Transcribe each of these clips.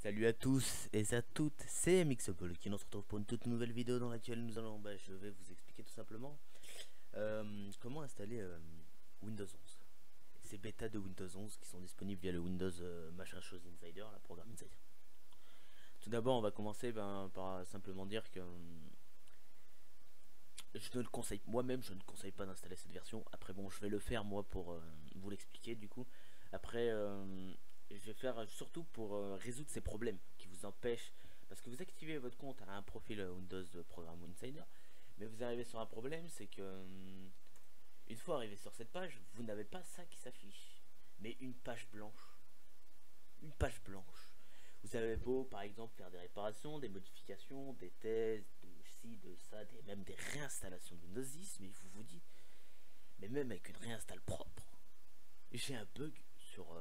Salut à tous et à toutes, c'est Mixopol qui nous retrouve pour une toute nouvelle vidéo dans laquelle je vais vous expliquer tout simplement comment installer Windows 11. Ces bêtas de Windows 11 qui sont disponibles via le Windows machin chose Insider, la programme Insider. Tout d'abord, on va commencer par simplement dire que je ne le conseille, moi-même je ne conseille pas d'installer cette version. Après bon, je vais le faire moi pour vous l'expliquer du coup. Après, je vais faire surtout pour résoudre ces problèmes qui vous empêchent, parce que vous activez votre compte à un profil Windows Programme Insider, mais vous arrivez sur un problème, c'est que une fois arrivé sur cette page, vous n'avez pas ça qui s'affiche, mais une page blanche. Une page blanche. Vous avez beau, par exemple, faire des réparations, des modifications, des tests, de ci, de ça, même des réinstallations de Windows 10, mais vous vous dites, mais même avec une réinstall propre, j'ai un bug sur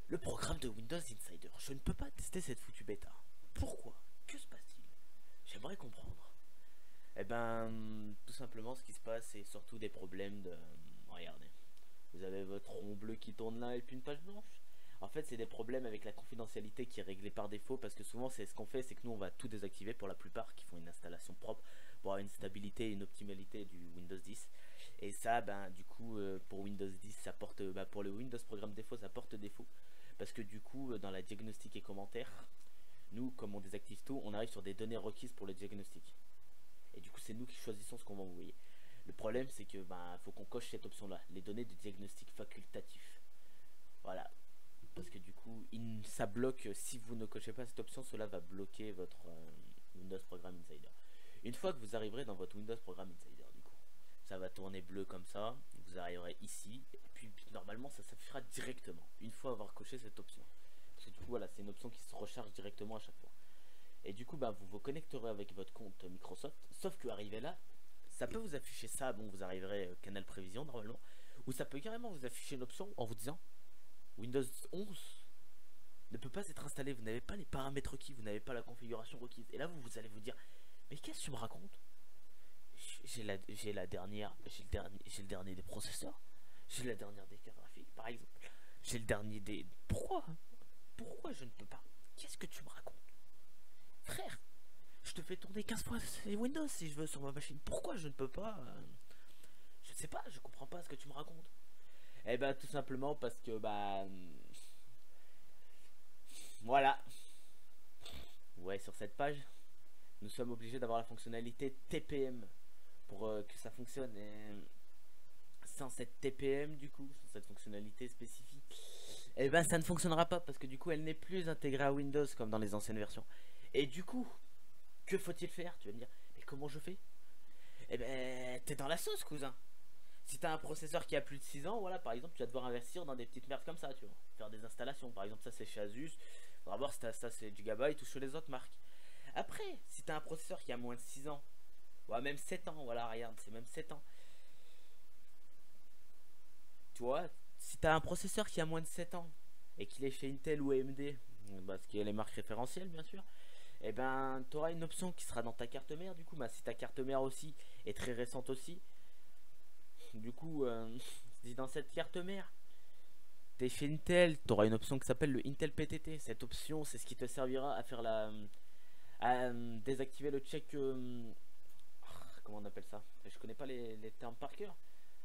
le programme de Windows Insider. Je ne peux pas tester cette foutue bêta. Pourquoi? Que se passe-t-il? J'aimerais comprendre. Eh ben, tout simplement, ce qui se passe, c'est surtout des problèmes de... Regardez. Vous avez votre rond bleu qui tourne là et puis une page blanche. En fait, c'est des problèmes avec la confidentialité qui est réglée par défaut, parce que souvent, c'est ce qu'on fait, c'est que nous, on va tout désactiver pour la plupart qui font une installation propre pour avoir une stabilité et une optimalité du Windows 10. Et ça, ben, du coup, pour Windows 10, ça porte, pour le Windows Programme défaut, ça porte défaut. Parce que du coup, dans la diagnostic et commentaires, nous, comme on désactive tout, on arrive sur des données requises pour le diagnostic. Et du coup, c'est nous qui choisissons ce qu'on va envoyer. Le problème, c'est que faut qu'on coche cette option-là, les données de diagnostic facultatif. Voilà. Parce que du coup, ça bloque, si vous ne cochez pas cette option, cela va bloquer votre Windows Programme Insider. Une fois que vous arriverez dans votre Windows Programme Insider, du coup, ça va tourner bleu comme ça, vous arriverez ici, et puis normalement ça s'affichera directement, une fois avoir coché cette option. Parce que du coup, voilà, c'est une option qui se recharge directement à chaque fois. Et du coup, vous vous connecterez avec votre compte Microsoft, sauf que arrivé là, ça peut vous afficher ça, bon, vous arriverez canal prévision normalement, ou ça peut carrément vous afficher une option en vous disant Windows 11 ne peut pas être installé, vous n'avez pas les paramètres requis, vous n'avez pas la configuration requise. Et là, vous allez vous dire, mais qu'est-ce que tu me racontes? J'ai la dernière, j'ai le dernier des processeurs, j'ai la dernière des cartes graphiques, par exemple. J'ai le dernier des... Pourquoi je ne peux pas? Qu'est-ce que tu me racontes? Frère, je te fais tourner 15 fois Windows si je veux sur ma machine. Pourquoi je ne peux pas Je ne sais pas, je comprends pas ce que tu me racontes. Eh ben tout simplement parce que voilà. Ouais, sur cette page, nous sommes obligés d'avoir la fonctionnalité TPM pour que ça fonctionne. Et sans cette TPM du coup, sans cette fonctionnalité spécifique, et ben ça ne fonctionnera pas parce que du coup elle n'est plus intégrée à Windows comme dans les anciennes versions. Et du coup, que faut-il faire? Tu vas me dire, mais comment je fais? Eh ben t'es dans la sauce, cousin. Si t'as un processeur qui a plus de 6 ans, voilà, par exemple, tu vas devoir investir dans des petites merdes comme ça, tu vois. Faire des installations, par exemple, ça c'est chez Asus. Faudra voir si ça c'est Gigabyte ou chez les autres marques. Après, si t'as un processeur qui a moins de 6 ans, ouais, même 7 ans, voilà, regarde, c'est même 7 ans. Tu vois, si t'as un processeur qui a moins de 7 ans et qu'il est chez Intel ou AMD, parce qu'il y a les marques référentielles, bien sûr, et ben, t'auras une option qui sera dans ta carte mère, du coup, si ta carte mère aussi est très récente aussi, du coup, si dans cette carte mère, t'es chez Intel, t'auras une option qui s'appelle le Intel PTT. Cette option, c'est ce qui te servira à faire à désactiver le check. Comment on appelle ça? Je connais pas les termes par cœur.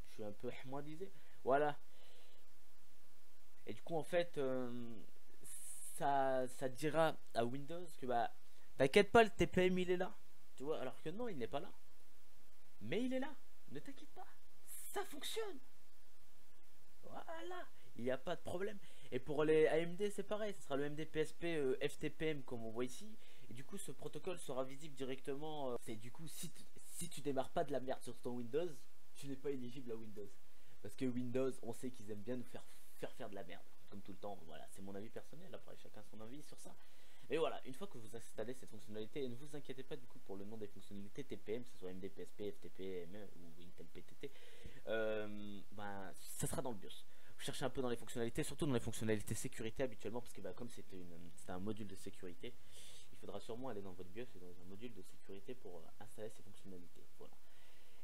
Je suis un peu moi disais. Voilà. Et du coup, en fait, ça dira à Windows que t'inquiète pas, le TPM il est là. Tu vois, alors que non, il n'est pas là. Mais il est là. Ne t'inquiète pas. Ça fonctionne. Voilà, il n'y a pas de problème. Et pour les AMD, c'est pareil, ce sera le AMD PSP FTPM comme on voit ici. Et du coup, ce protocole sera visible directement. C'est du coup, si tu démarres pas de la merde sur ton Windows, tu n'es pas éligible à Windows. Parce que Windows, on sait qu'ils aiment bien nous faire de la merde, comme tout le temps. Voilà, c'est mon avis personnel. Après, chacun son avis sur ça. Mais voilà, une fois que vous installez cette fonctionnalité, et ne vous inquiétez pas du coup pour le nom des fonctionnalités TPM, que ce soit AMD PSP, FTP, ou Intel PTT, ça sera dans le BIOS. Vous cherchez un peu dans les fonctionnalités, surtout dans les fonctionnalités sécurité habituellement, parce que comme c'est un module de sécurité, il faudra sûrement aller dans votre BIOS et dans un module de sécurité pour installer ces fonctionnalités. Voilà.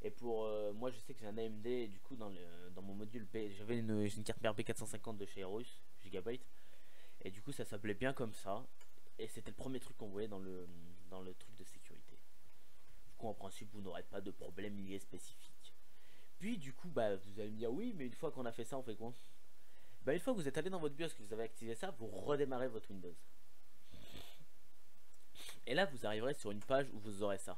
Et pour moi, je sais que j'ai un AMD, et du coup, dans mon module B, j'ai une carte mère B450 de chez Aorus, Gigabyte. Et du coup ça s'appelait bien comme ça. Et c'était le premier truc qu'on voyait dans le truc de sécurité. Du coup en principe vous n'aurez pas de problème lié spécifique. Puis du coup bah vous allez me dire oui, mais une fois qu'on a fait ça on fait quoi? Bah une fois que vous êtes allé dans votre BIOS, que vous avez activé ça, vous redémarrez votre Windows. Et là vous arriverez sur une page où vous aurez ça.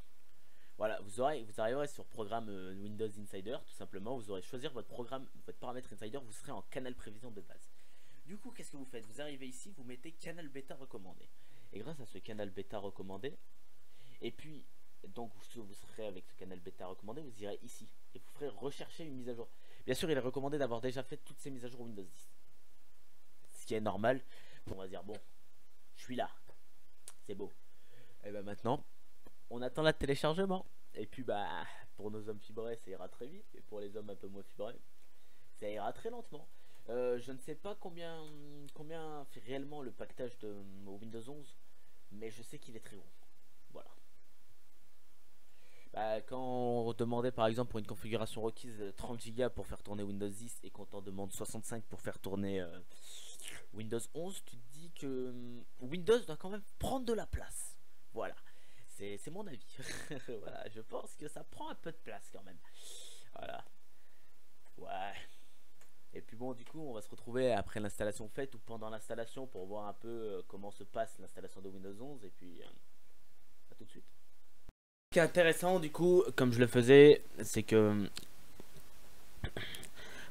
Voilà, vous arriverez sur programme Windows Insider, tout simplement. Vous aurez choisir votre programme, votre paramètre Insider, vous serez en canal prévision de base. Du coup, qu'est-ce que vous faites? Vous arrivez ici, vous mettez canal bêta recommandé. Et grâce à ce canal bêta recommandé, et puis, donc vous serez avec ce canal bêta recommandé, vous irez ici et vous ferez rechercher une mise à jour. Bien sûr, il est recommandé d'avoir déjà fait toutes ces mises à jour Windows 10. Ce qui est normal. On va dire, bon, je suis là. C'est beau. Et ben maintenant, on attend le téléchargement. Et puis bah pour nos hommes fibrés ça ira très vite. Et pour les hommes un peu moins fibrés ça ira très lentement. Je ne sais pas combien fait réellement le pactage de Windows 11, mais je sais qu'il est très gros. Voilà. Bah, quand on demandait par exemple pour une configuration requise 30 Go pour faire tourner Windows 10 et qu'on t'en demande 65 pour faire tourner Windows 11, tu te dis que Windows doit quand même prendre de la place. Voilà. C'est mon avis. Voilà, je pense que ça prend un peu de place quand même. Voilà. Ouais. Et puis bon, du coup, on va se retrouver après l'installation faite ou pendant l'installation pour voir un peu comment se passe l'installation de Windows 11. Et puis, à tout de suite. Ce qui est intéressant, du coup, comme je le faisais, c'est que...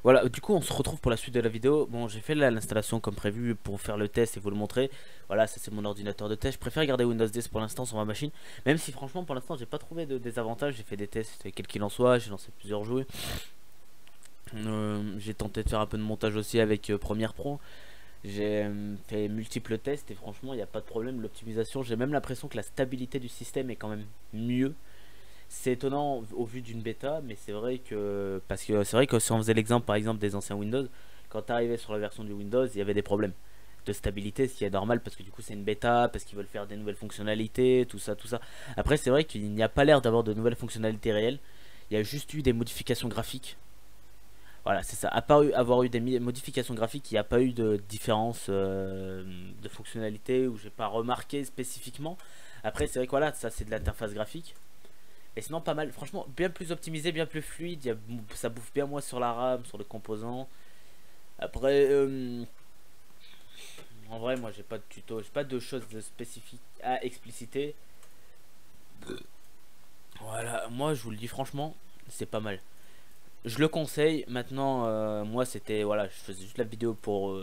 Voilà, du coup on se retrouve pour la suite de la vidéo. Bon, j'ai fait l'installation comme prévu pour faire le test et vous le montrer. Voilà, ça c'est mon ordinateur de test. Je préfère garder Windows 10 pour l'instant sur ma machine. Même si franchement pour l'instant j'ai pas trouvé de désavantages. J'ai fait des tests, quel qu'il en soit, j'ai lancé plusieurs jeux. J'ai tenté de faire un peu de montage aussi avec Premiere Pro. J'ai fait multiples tests et franchement il n'y a pas de problème. L'optimisation, j'ai même l'impression que la stabilité du système est quand même mieux. C'est étonnant au vu d'une bêta, mais c'est vrai que c'est vrai que si on faisait l'exemple par exemple des anciens Windows, quand tu arrivais sur la version du Windows, il y avait des problèmes de stabilité, ce qui est normal parce que du coup c'est une bêta, parce qu'ils veulent faire des nouvelles fonctionnalités, tout ça, tout ça. Après c'est vrai qu'il n'y a pas l'air d'avoir de nouvelles fonctionnalités réelles. Il y a juste eu des modifications graphiques. Voilà, c'est ça. À part avoir eu des modifications graphiques, il n'y a pas eu de différence de fonctionnalité où j'ai pas remarqué spécifiquement. Après c'est vrai que voilà, ça c'est de l'interface graphique. Et sinon pas mal, franchement bien plus optimisé, bien plus fluide, ça bouffe bien moins sur la RAM, sur le composant. Après en vrai moi j'ai pas de tuto, j'ai pas de choses spécifiques à expliciter. Voilà, moi je vous le dis franchement, c'est pas mal. Je le conseille, maintenant moi c'était, voilà, je faisais juste la vidéo pour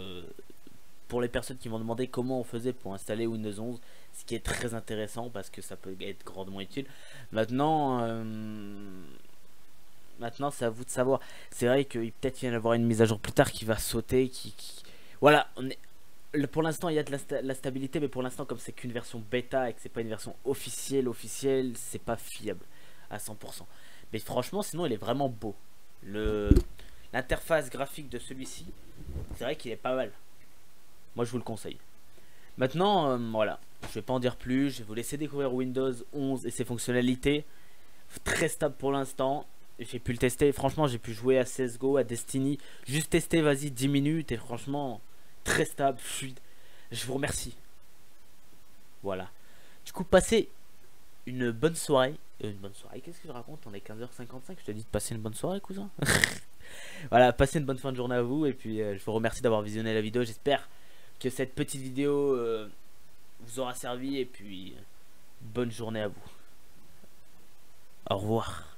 les personnes qui m'ont demandé comment on faisait pour installer Windows 11, ce qui est très intéressant parce que ça peut être grandement utile. Maintenant, maintenant c'est à vous de savoir. C'est vrai que peut-être qu'il va y avoir une mise à jour plus tard qui va sauter, voilà, pour l'instant il y a de la stabilité, mais pour l'instant comme c'est qu'une version bêta et que c'est pas une version officielle, c'est pas fiable à 100%. Mais franchement, sinon il est vraiment beau. L'interface graphique de celui-ci, c'est vrai qu'il est pas mal. Moi je vous le conseille. Maintenant voilà, je vais pas en dire plus. Je vais vous laisser découvrir Windows 11 et ses fonctionnalités. Très stable pour l'instant. J'ai pu le tester, franchement j'ai pu jouer à CSGO, à Destiny. Juste tester, vas-y, 10 minutes. Et franchement très stable, fluide. Je vous remercie. Voilà. Du coup passez une bonne soirée. Une bonne soirée, qu'est-ce que je raconte? On est 15h55, je te dis de passer une bonne soirée, cousin. Voilà, passez une bonne fin de journée à vous. Et puis je vous remercie d'avoir visionné la vidéo. J'espère que cette petite vidéo vous aura servi. Et puis bonne journée à vous. Au revoir.